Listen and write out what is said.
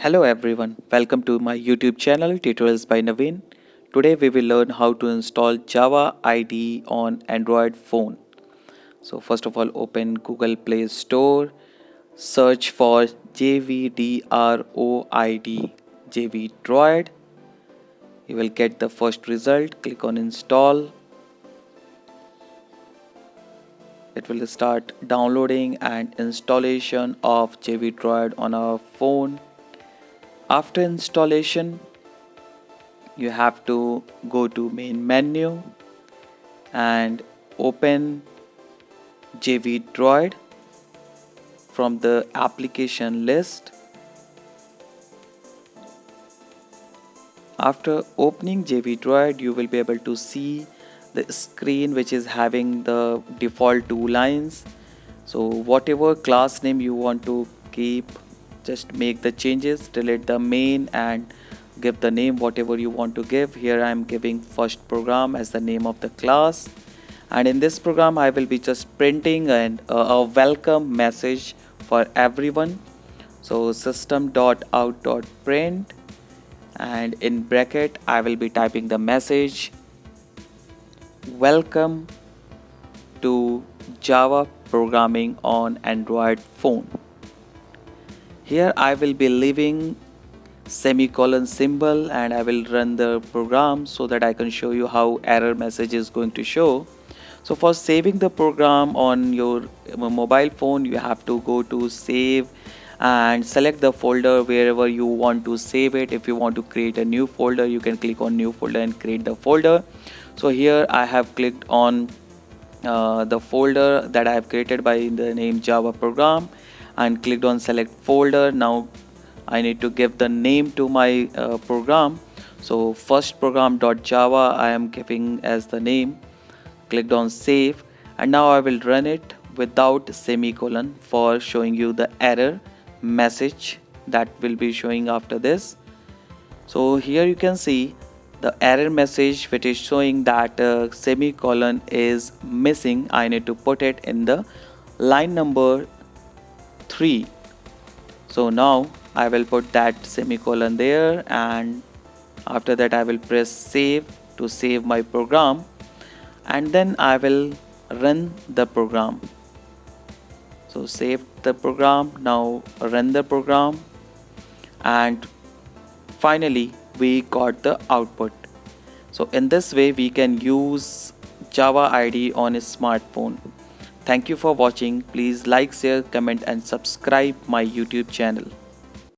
Hello everyone, welcome to my YouTube channel Tutorials by Naveen. Today we will learn how to install Java IDE on Android phone. So first of all open Google Play Store, search for JVDROID, JV You will get the first result, click on install. It will start downloading and installation of JV on our phone. After installation, you have to go to main menu and open JV from the application list. After opening JV you will be able to see the screen which is having the default two lines. So whatever class name you want to keep, just make the changes, delete the main and give the name whatever you want to give. Here I am giving first program as the name of the class, and in this program I will be just printing a welcome message for everyone. So system.out.print, and in bracket I will be typing the message, welcome to Java programming on Android phone. Here I will be leaving semicolon symbol and I will run the program so that I can show you how error message is going to show. So for saving the program on your mobile phone, you have to go to save and select the folder wherever you want to save it. If you want to create a new folder, you can click on new folder and create the folder. So here I have clicked on the folder that I have created by the name Java program and clicked on select folder. Now I need to give the name to my program. So first program.java I am giving as the name. Clicked on save, and now I will run it without semicolon for showing you the error message that will be showing after this. So here you can see the error message which is showing that semicolon is missing. I need to put it in the line number 3. So now I will put that semicolon there, and after that I will press save to save my program, and then I will run the program. So save the program, now run the program, and finally we got the output. So in this way we can use Java IDE on a smartphone. Thank you for watching. Please like, share, comment and subscribe my YouTube channel.